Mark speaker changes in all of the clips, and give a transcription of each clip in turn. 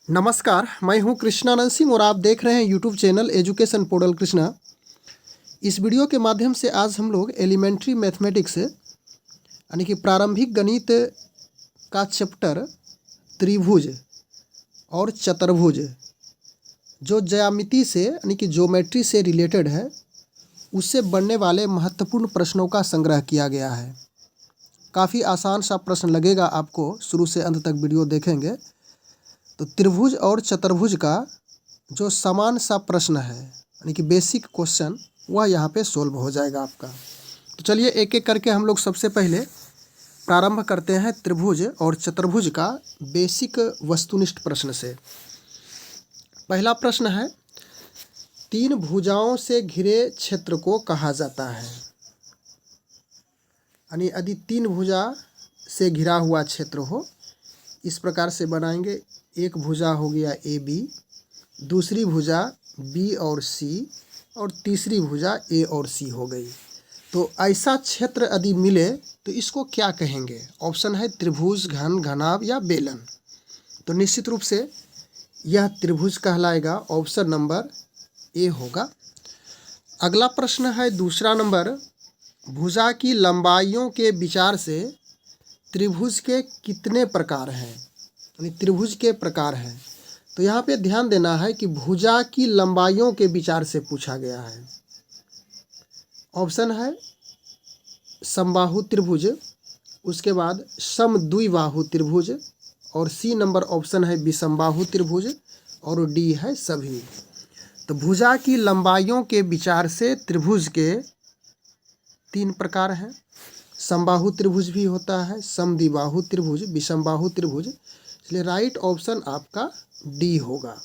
Speaker 1: नमस्कार, मैं हूं कृष्णानंद सिंह और आप देख रहे हैं YouTube channel education portal Krishna. इस वीडियो के माध्यम से आज हम लोग एलिमेंट्री मैथमेटिक्स यानी कि प्रारंभिक गणित का चैप्टर त्रिभुज और चतुर्भुज जो ज्यामिति से यानी कि ज्योमेट्री से रिलेटेड है, उससे बनने वाले महत्वपूर्ण प्रश्नों का संग्रह किया गया है। काफ़ी आसान सा प्रश्न लगेगा आपको, शुरू से अंत तक वीडियो देखेंगे तो त्रिभुज और चतुर्भुज का जो समान सा प्रश्न है यानी कि बेसिक क्वेश्चन, वह यहाँ पे सोल्व हो जाएगा आपका। तो चलिए एक एक करके हम लोग सबसे पहले प्रारंभ करते हैं त्रिभुज और चतुर्भुज का बेसिक वस्तुनिष्ठ प्रश्न से। पहला प्रश्न है, तीन भुजाओं से घिरे क्षेत्र को कहा जाता है। यानी यदि तीन भुजा से घिरा हुआ क्षेत्र हो, इस प्रकार से बनाएंगे। एक भुजा हो गया ए बी, दूसरी भुजा बी और सी, और तीसरी भुजा ए और सी हो गई। तो ऐसा क्षेत्र यदि मिले तो इसको क्या कहेंगे? ऑप्शन है त्रिभुज, घन, घनाभ या बेलन। तो निश्चित रूप से यह त्रिभुज कहलाएगा। ऑप्शन नंबर ए होगा। अगला प्रश्न है दूसरा नंबर, भुजा की लंबाइयों के विचार से त्रिभुज के कितने प्रकार हैं? यानी त्रिभुज के प्रकार हैं। तो यहाँ पे ध्यान देना है कि भुजा की लंबाइयों के विचार से पूछा गया है। ऑप्शन है समबाहु त्रिभुज, उसके बाद समद्विबाहु त्रिभुज, और सी नंबर ऑप्शन है विषमबाहु त्रिभुज, और डी है सभी। तो भुजा की लंबाइयों के विचार से त्रिभुज के तीन प्रकार हैं। समबाहु त्रिभुज भी होता है, समद्विबाहु त्रिभुज, विषमबाहु त्रिभुज। इसलिए राइट ऑप्शन आपका डी होगा।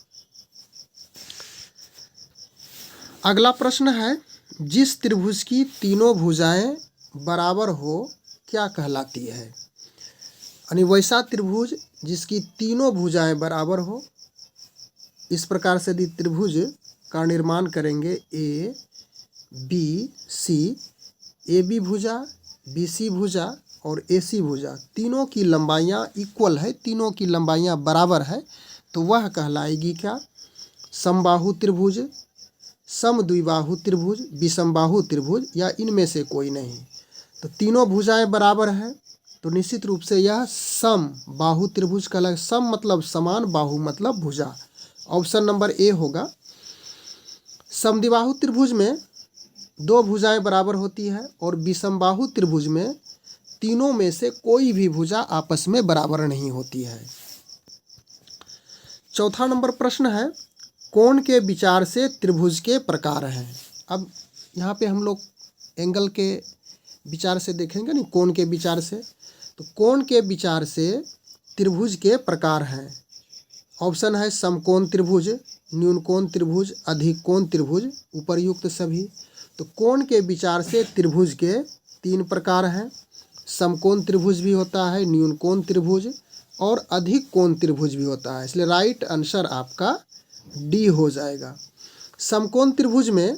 Speaker 1: अगला प्रश्न है, जिस त्रिभुज की तीनों भुजाएं बराबर हो क्या कहलाती है? यानी वैसा त्रिभुज जिसकी तीनों भुजाएं बराबर हो। इस प्रकार से यदि त्रिभुज का निर्माण करेंगे, A B C, A B भुजा, बी सी भुजा और ए सी भुजा, तीनों की लंबाइयाँ इक्वल है, तीनों की लंबाइयाँ बराबर है, तो वह कहलाएगी क्या? समबाहु त्रिभुज, समद्विबाहु त्रिभुज, विषमबाहु त्रिभुज, या इनमें से कोई नहीं। तो तीनों भुजाएं बराबर हैं, तो निश्चित रूप से यह समबाहु त्रिभुज कहलाएगा। सम मतलब समान, बाहु मतलब भुजा। ऑप्शन नंबर ए होगा। समद्विबाहु त्रिभुज में दो भुजाएं बराबर होती है, और विषमबाहु त्रिभुज में तीनों में से कोई भी भुजा आपस में बराबर नहीं होती है। चौथा नंबर प्रश्न है, कोण के विचार से त्रिभुज के प्रकार हैं। अब यहाँ पे हम लोग एंगल के विचार से देखेंगे, नहीं कोण के विचार से। तो कोण के विचार से त्रिभुज के प्रकार हैं। ऑप्शन है समकोण त्रिभुज, न्यूनकोण त्रिभुज, अधिक कोण त्रिभुज, उपर्युक्त सभी। तो कोण के विचार से त्रिभुज के तीन प्रकार हैं। समकोण त्रिभुज भी होता है, न्यूनकोण त्रिभुज और अधिक कोण त्रिभुज भी होता है। इसलिए राइट आंसर आपका डी हो जाएगा। समकोण त्रिभुज में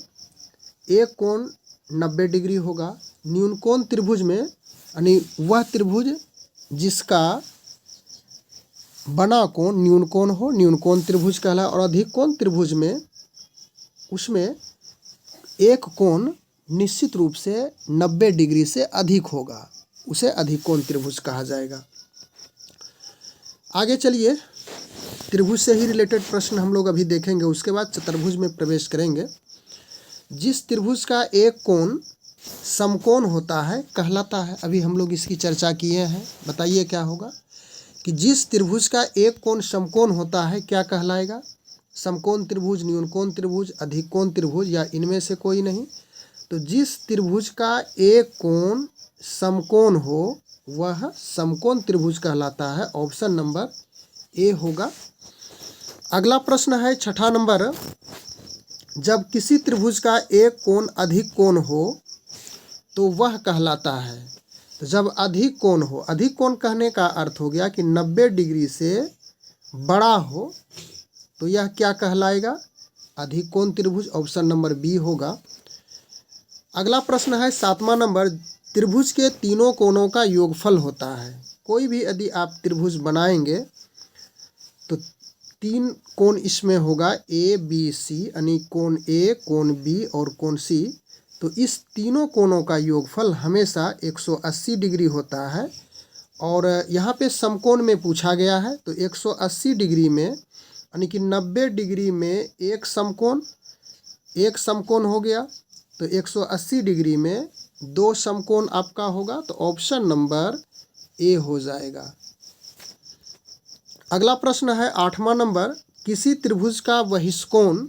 Speaker 1: एक कोण 90 डिग्री होगा। न्यूनकोण त्रिभुज में यानी वह त्रिभुज जिसका बना कोण न्यूनकोण हो, न्यूनकोण त्रिभुज कहलाए। और अधिक कोण त्रिभुज में उसमें एक कोण निश्चित रूप से 90 डिग्री से अधिक होगा, उसे अधिक कोण त्रिभुज कहा जाएगा। आगे चलिए, त्रिभुज से ही रिलेटेड प्रश्न हम लोग अभी देखेंगे, उसके बाद चतुर्भुज में प्रवेश करेंगे। जिस त्रिभुज का एक कोण समकोण होता है कहलाता है। अभी हम लोग इसकी चर्चा किए हैं, बताइए क्या होगा? कि जिस त्रिभुज का एक कोण समकोण होता है क्या कहलाएगा? समकोण त्रिभुज, न्यूनकोण त्रिभुज, अधिक कोण त्रिभुज, या इनमें से कोई नहीं। तो जिस त्रिभुज का एक कोण समकोण हो वह समकोण त्रिभुज कहलाता है। ऑप्शन नंबर ए होगा। अगला प्रश्न है छठा नंबर, जब किसी त्रिभुज का एक कोण अधिक कोण हो तो वह कहलाता है। तो जब अधिक कोण हो, अधिक कोण कहने का अर्थ हो गया कि 90 डिग्री से बड़ा हो, तो यह क्या कहलाएगा? अधिक कोण त्रिभुज। ऑप्शन नंबर बी होगा। अगला प्रश्न है सातवां नंबर, त्रिभुज के तीनों कोणों का योगफल होता है। कोई भी यदि आप त्रिभुज बनाएंगे तो तीन कोण इसमें होगा ए बी सी, यानी कोण ए, कोण बी और कोण सी। तो इस तीनों कोणों का योगफल हमेशा 180 डिग्री होता है। और यहाँ पे समकोण में पूछा गया है, तो 180 डिग्री में यानी कि 90 डिग्री में एक समकोण हो गया, तो 180 डिग्री में दो समकोण आपका होगा। तो ऑप्शन नंबर ए हो जाएगा। अगला प्रश्न है 8वां नंबर, किसी त्रिभुज का बहिष्कोण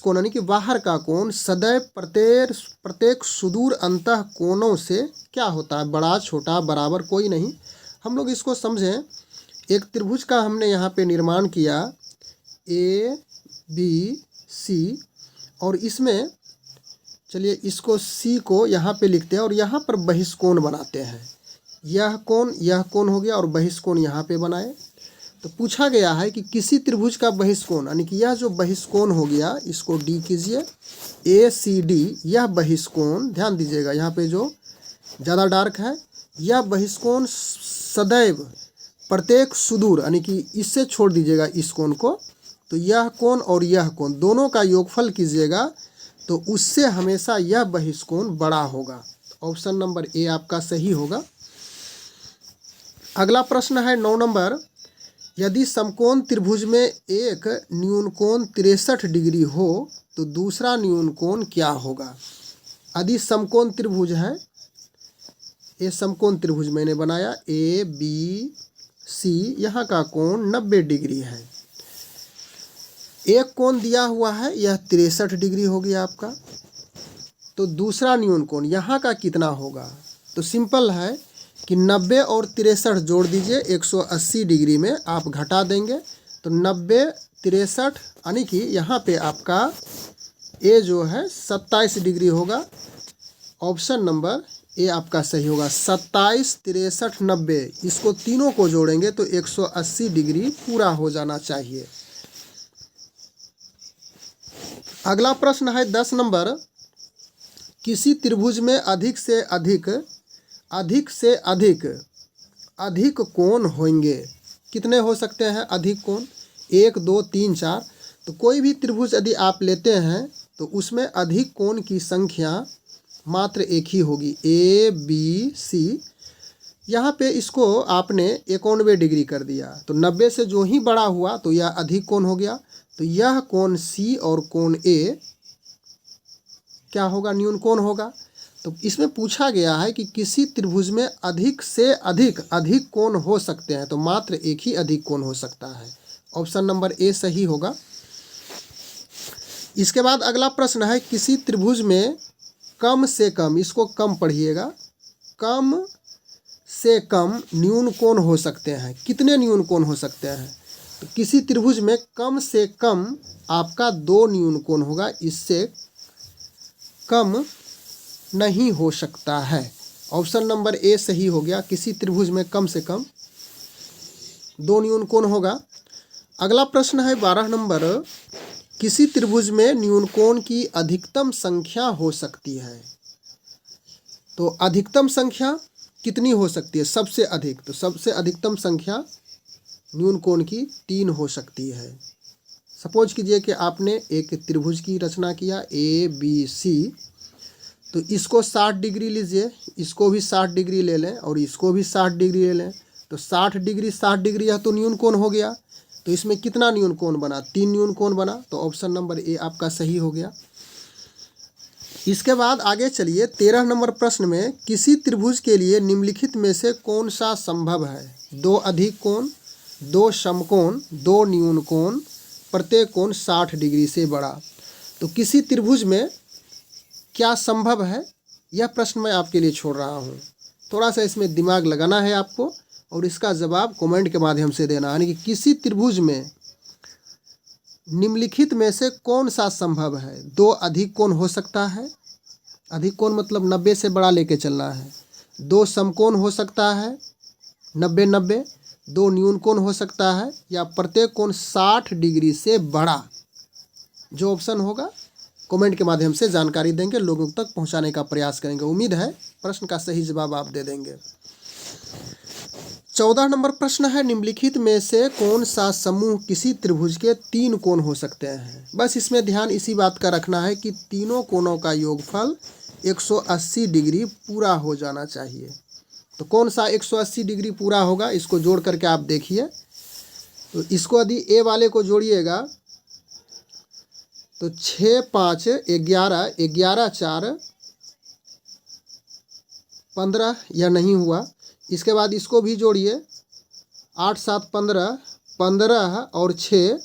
Speaker 1: यानी कि बाहर का कोण सदैव प्रत्येक सुदूर अंतः कोणों से क्या होता है, बड़ा, छोटा, बराबर, कोई नहीं। हम लोग इसको समझें। एक त्रिभुज का हमने यहाँ पे निर्माण किया ए बी सी, और इसमें चलिए इसको सी को यहाँ पे लिखते हैं और यहाँ पर बहिष्कोण बनाते हैं। यह कोण हो गया और बहिष्कोण यहाँ पे बनाए। तो पूछा गया है कि किसी त्रिभुज का बहिष्कोण, यानी कि यह जो बहिष्कोण हो गया इसको डी कीजिए, ए सी डी, यह बहिष्कोण ध्यान दीजिएगा यहाँ पे जो ज़्यादा डार्क है, यह बहिष्कोण सदैव प्रत्येक सुदूर, यानी कि इससे छोड़ दीजिएगा इस कोण को, तो यह कोण और यह कोण दोनों का योगफल कीजिएगा, तो उससे हमेशा यह बहिष्कोण बड़ा होगा। ऑप्शन नंबर ए आपका सही होगा। अगला प्रश्न है 9 नंबर, यदि समकोण त्रिभुज में एक न्यून कोण 63 डिग्री हो तो दूसरा न्यून कोण क्या होगा। यदि समकोण त्रिभुज है, ये समकोण त्रिभुज मैंने बनाया ए बी सी, यहाँ का कोण 90 डिग्री है। एक कोण दिया हुआ है, यह 63 डिग्री हो गया आपका, तो दूसरा न्यून कोण यहाँ का कितना होगा। तो सिंपल है कि 90 और 63 जोड़ दीजिए, 180 डिग्री में आप घटा देंगे, तो 90 63 यानी कि यहाँ पे आपका ए जो है 27 डिग्री होगा। ऑप्शन नंबर ए आपका सही होगा। 27 63 90, इसको तीनों को जोड़ेंगे तो 180 डिग्री पूरा हो जाना चाहिए। अगला प्रश्न है 10 नंबर, किसी त्रिभुज में अधिक से अधिक कोण होंगे। कितने हो सकते हैं अधिक कोण, 1 2 3 4। तो कोई भी त्रिभुज यदि आप लेते हैं तो उसमें अधिक कोण की संख्या मात्र एक ही होगी, ए बी सी। यहाँ पे इसको आपने 91 डिग्री कर दिया, तो 90 से जो ही बड़ा हुआ तो यह अधिक कोण हो गया। तो यह कोण सी और कोण ए क्या होगा, न्यून कोण होगा। तो इसमें पूछा गया है कि किसी त्रिभुज में अधिक से अधिक कोण हो सकते हैं, तो मात्र एक ही अधिक कोण हो सकता है। ऑप्शन नंबर ए सही होगा। इसके बाद अगला प्रश्न है, किसी त्रिभुज में कम से कम, इसको कम पढ़िएगा, कम से कम न्यून कोण हो सकते हैं। कितने न्यून कोण हो सकते हैं, तो किसी त्रिभुज में कम से कम आपका 2 न्यून कोण होगा, इससे कम नहीं हो सकता है। ऑप्शन नंबर ए सही हो गया। किसी त्रिभुज में कम से कम 2 न्यून कोण होगा। अगला प्रश्न है 12 नंबर, किसी त्रिभुज में न्यून कोण की अधिकतम संख्या हो सकती है। तो अधिकतम संख्या कितनी हो सकती है, सबसे अधिक, तो सबसे अधिकतम संख्या न्यून कोण की 3 हो सकती है। सपोज कीजिए कि आपने एक त्रिभुज की रचना किया ए बी सी, तो इसको 60 डिग्री लीजिए, इसको भी 60 डिग्री ले लें और इसको भी 60 डिग्री ले लें, तो 60 डिग्री यह तो न्यून कोण हो गया। तो इसमें कितना न्यून कोण बना, 3 न्यून कोण बना। तो ऑप्शन नंबर ए आपका सही हो गया। इसके बाद आगे चलिए 13 नंबर प्रश्न में, किसी त्रिभुज के लिए निम्नलिखित में से कौन सा संभव है। 2 अधिक कोण, 2 समकोण, 2 न्यून कोण, प्रत्येक कोण 60 डिग्री से बड़ा। तो किसी त्रिभुज में क्या संभव है, यह प्रश्न मैं आपके लिए छोड़ रहा हूँ। थोड़ा सा इसमें दिमाग लगाना है आपको और इसका जवाब कमेंट के माध्यम से देना, यानी कि किसी त्रिभुज में निम्नलिखित में से कौन सा संभव है। 2 अधिक कोण हो सकता है, अधिक कोण मतलब 90 से बड़ा लेके चलना है। 2 समकोण हो सकता है 90-90, 2 न्यून कोण हो सकता है, या प्रत्येक कोण 60 डिग्री से बड़ा। जो ऑप्शन होगा कमेंट के माध्यम से जानकारी देंगे, लोगों तक पहुंचाने का प्रयास करेंगे। उम्मीद है प्रश्न का सही जवाब आप दे देंगे। 14 नंबर प्रश्न है, निम्नलिखित में से कौन सा समूह किसी त्रिभुज के 3 कोण हो सकते हैं। बस इसमें ध्यान इसी बात का रखना है कि तीनों कोणों का योगफल 180 डिग्री पूरा हो जाना चाहिए। तो कौन सा 180 डिग्री पूरा होगा, इसको जोड़ करके आप देखिए। तो इसको यदि ए वाले को जोड़िएगा तो 6 5 11, 11 4 15, यह नहीं हुआ। इसके बाद इसको भी जोड़िए, 8 7 15, 15 और 6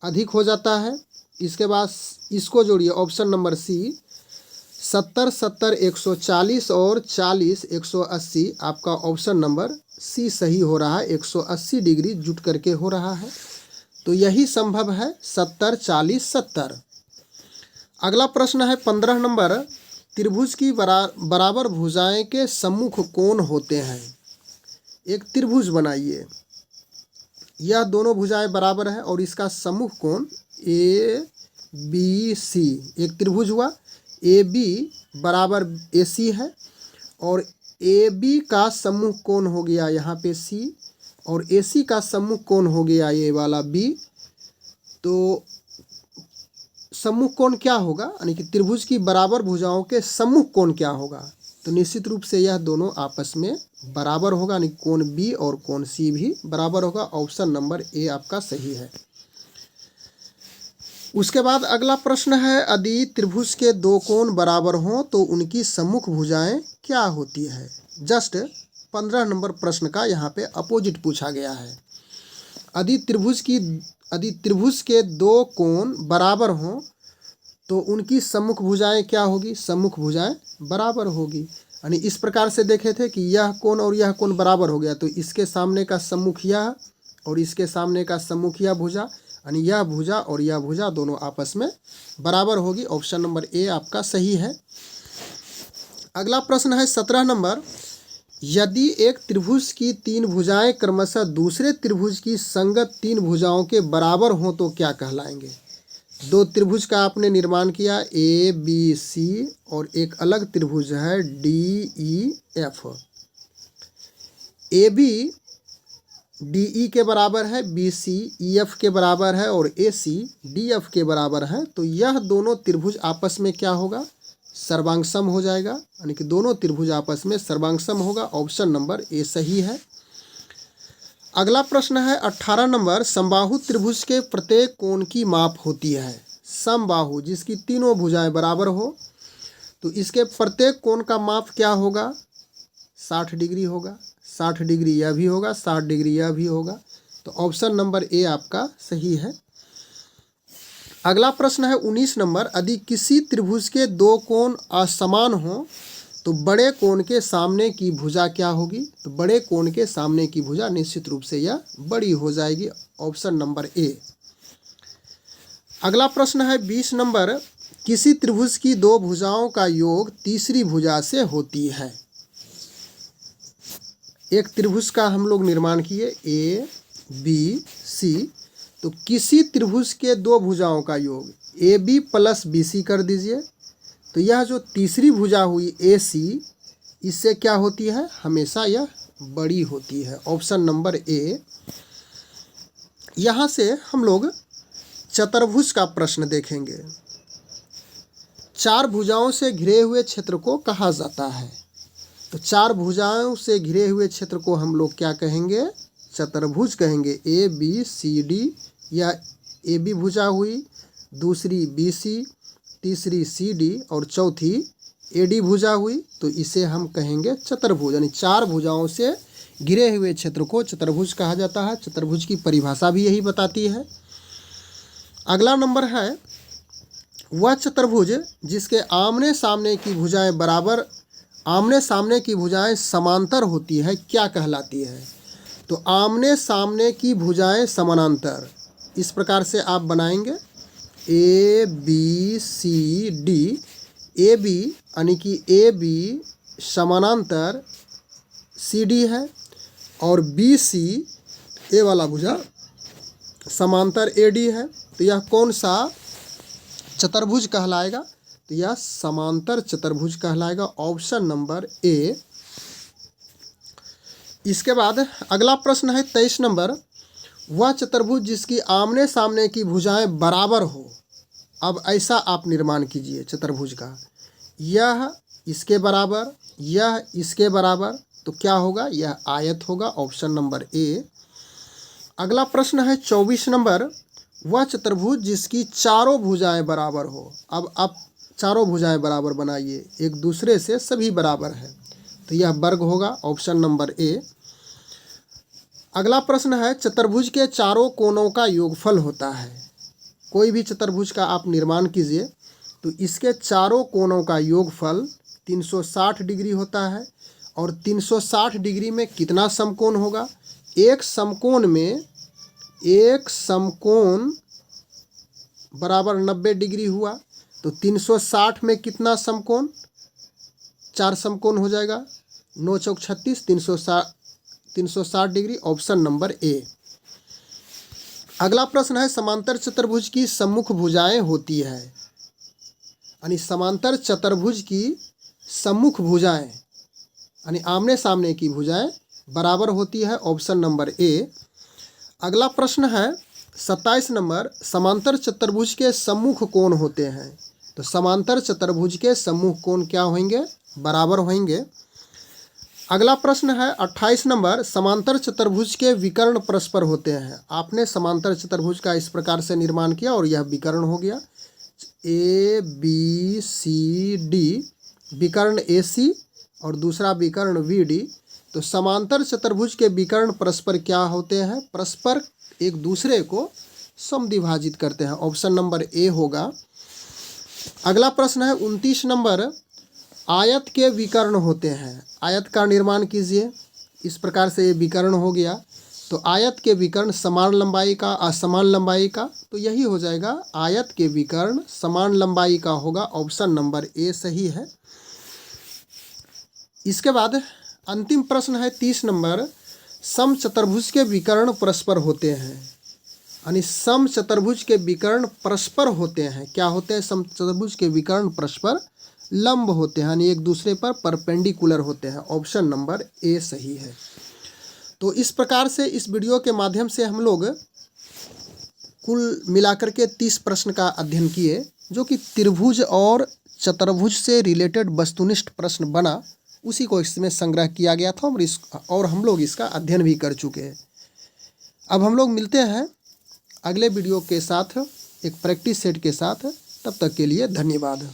Speaker 1: अधिक हो जाता है। इसके बाद इसको जोड़िए, ऑप्शन नंबर सी, 70 70 140 और 40 180, आपका ऑप्शन नंबर सी सही हो रहा है। 180 डिग्री जुट करके हो रहा है, तो यही संभव है, 70 40 70। अगला प्रश्न है 15 नंबर, त्रिभुज की बराबर भुजाएं के सम्मुख कोण होते हैं। एक त्रिभुज बनाइए, यह दोनों भुजाएं बराबर है और इसका सम्मुख कोण ए बी सी, एक त्रिभुज हुआ। ए बी बराबर ए सी है और ए बी का सम्मुख कोण हो गया यहाँ पे सी और ए सी का सम्मुख कोण हो गया ये वाला बी। तो सम्मुख कोण क्या होगा, यानी कि त्रिभुज की बराबर भुजाओं के सम्मुख कोण क्या होगा, तो निश्चित रूप से यह दोनों आपस में बराबर होगा, यानी कोण बी और कोण सी भी बराबर होगा। ऑप्शन नंबर ए आपका सही है। उसके बाद अगला प्रश्न है, यदि त्रिभुज के 2 कोण बराबर हों तो उनकी सम्मुख भुजाएं क्या होती है। जस्ट 15 नंबर प्रश्न का यहाँ पे अपोजिट पूछा गया है। यदि त्रिभुज के 2 कोण बराबर हों तो उनकी सम्मुख भुजाएं क्या होगी, सम्मुख भुजाएं बराबर होगी। यानी इस प्रकार से देखे थे कि यह कोण और यह कोण बराबर हो गया, तो इसके सामने का सम्मुख यह और इसके सामने का सम्मुख यह भुजा, यानी यह भुजा और यह भुजा दोनों आपस में बराबर होगी। ऑप्शन नंबर ए आपका सही है। अगला प्रश्न है 17 नंबर, यदि एक त्रिभुज की 3 भुजाएं क्रमशः दूसरे त्रिभुज की संगत 3 भुजाओं के बराबर हों तो क्या कहलाएंगे। 2 त्रिभुज का आपने निर्माण किया, ए बी सी, और एक अलग त्रिभुज है D E F. A B D E के बराबर है, बी सी ई एफ के बराबर है और ए सी डी एफ के बराबर है। तो यह दोनों त्रिभुज आपस में क्या होगा, सर्वांगसम हो जाएगा, यानी कि दोनों त्रिभुज आपस में सर्वांगसम होगा। ऑप्शन नंबर ए सही है। अगला प्रश्न है 18 नंबर, समबाहु त्रिभुज के प्रत्येक कोण की माप होती है। समबाहु जिसकी तीनों भुजाएं बराबर हो तो इसके प्रत्येक कोण का माप क्या होगा, 60 डिग्री होगा। 60 डिग्री यह भी होगा, 60 डिग्री यह भी होगा। तो ऑप्शन नंबर ए आपका सही है। अगला प्रश्न है 19 नंबर, यदि किसी त्रिभुज के 2 कोण असमान हो तो बड़े कोण के सामने की भुजा क्या होगी। तो बड़े कोण के सामने की भुजा निश्चित रूप से यह बड़ी हो जाएगी। Option number A. अगला प्रश्न है 20 नंबर, किसी त्रिभुज की 2 भुजाओं का योग तीसरी भुजा से होती है। एक त्रिभुज का हम लोग निर्माण किए, ए बी सी, तो किसी त्रिभुज के 2 भुजाओं का योग A B plus B C कर दीजिए। तो यह जो तीसरी भुजा हुई ए सी, इससे क्या होती है, हमेशा यह बड़ी होती है। Option number A. यहाँ से हम लोग चतुर्भुज का प्रश्न देखेंगे। 4 भुजाओं से घिरे हुए क्षेत्र को कहा जाता है। तो 4 भुजाओं से घिरे हुए क्षेत्र को हम लोग क्या कहेंगे, चतुर्भुज कहेंगे। ए बी सी डी, यह ए बी भुजा हुई, दूसरी बी सी, तीसरी सी डी और चौथी ए डी भुजा हुई, तो इसे हम कहेंगे चतुर्भुज। यानी 4 भुजाओं से घिरे हुए क्षेत्र को चतुर्भुज कहा जाता है। चतुर्भुज की परिभाषा भी यही बताती है। अगला नंबर है, वह चतुर्भुज जिसके आमने सामने की भुजाएं बराबर, आमने सामने की भुजाएं समांतर होती है, क्या कहलाती है। तो आमने सामने की भुजाएं समानांतर इस प्रकार से आप बनाएंगे, A B C D. A B यानी कि ए बी समानांतर सी डी है और बी सी ए वाला भुजा समांतर ए डी है। तो यह कौन सा चतुर्भुज कहलाएगा, तो यह समांतर चतुर्भुज कहलाएगा। Option number A. इसके बाद अगला प्रश्न है 23 नंबर, वह चतुर्भुज जिसकी आमने सामने की भुजाएं बराबर हो। अब ऐसा आप निर्माण कीजिए चतुर्भुज का, यह इसके बराबर, यह इसके बराबर, तो क्या होगा, यह आयत होगा, ऑप्शन नंबर ए। अगला प्रश्न है 24 नंबर, वह चतुर्भुज जिसकी चारों भुजाएं बराबर हो। अब आप चारों भुजाएं बराबर बनाइए, एक दूसरे से सभी बराबर है, तो यह वर्ग होगा, ऑप्शन नंबर ए। अगला प्रश्न है चतुर्भुज के चारों कोनों का योगफल होता है। कोई भी चतुर्भुज का आप निर्माण कीजिए तो इसके चारों कोनों का योगफल 360 डिग्री होता है। और 360 डिग्री में कितना समकोण होगा, एक समकोण में, एक समकोण बराबर 90 डिग्री हुआ, तो 360 में कितना समकोण, 4 समकोण हो जाएगा, 9 चौक 36, 360 डिग्री, ऑप्शन नंबर ए। अगला प्रश्न है समांतर चतुर्भुज की सम्मुख भुजाएं होती है, यानी समांतर चतुर्भुज की सम्मुख भुजाएं यानी आमने सामने की भुजाएं बराबर होती है, ऑप्शन नंबर ए। अगला प्रश्न है 27 नंबर, समांतर चतुर्भुज के सम्मुख कोण होते हैं। तो समांतर चतुर्भुज के सम्मुख कोण क्या होंगे, बराबर होंगे। अगला प्रश्न है 28 नंबर, समांतर चतुर्भुज के विकर्ण परस्पर होते हैं। आपने समांतर चतुर्भुज का इस प्रकार से निर्माण किया और यह विकर्ण हो गया, ए बी सी डी, विकर्ण ए सी और दूसरा विकर्ण वी डी। तो समांतर चतुर्भुज के विकर्ण परस्पर क्या होते हैं, परस्पर एक दूसरे को समद्विभाजित करते हैं, ऑप्शन नंबर ए होगा। अगला प्रश्न है 29 नंबर, आयत के विकर्ण होते हैं। आयत का निर्माण कीजिए, इस प्रकार से ये विकर्ण हो गया, तो आयत के विकर्ण समान लंबाई का, असमान लंबाई का, तो यही हो जाएगा, आयत के विकर्ण समान लंबाई का होगा, ऑप्शन नंबर ए सही है। इसके बाद अंतिम प्रश्न है 30 नंबर, समचतुर्भुज के विकर्ण परस्पर होते हैं, यानी समचतुर्भुज के विकर्ण परस्पर होते हैं, क्या होते हैं, समचतुर्भुज के विकर्ण परस्पर लंब होते हैं, यानी एक दूसरे पर परपेंडिकुलर होते हैं, ऑप्शन नंबर ए सही है। तो इस प्रकार से इस वीडियो के माध्यम से हम लोग कुल मिलाकर के 30 प्रश्न का अध्ययन किए, जो कि त्रिभुज और चतुर्भुज से रिलेटेड वस्तुनिष्ठ प्रश्न बना, उसी को इसमें संग्रह किया गया था और हम लोग इसका अध्ययन भी कर चुके हैं। अब हम लोग मिलते हैं अगले वीडियो के साथ, एक प्रैक्टिस सेट के साथ। तब तक के लिए धन्यवाद।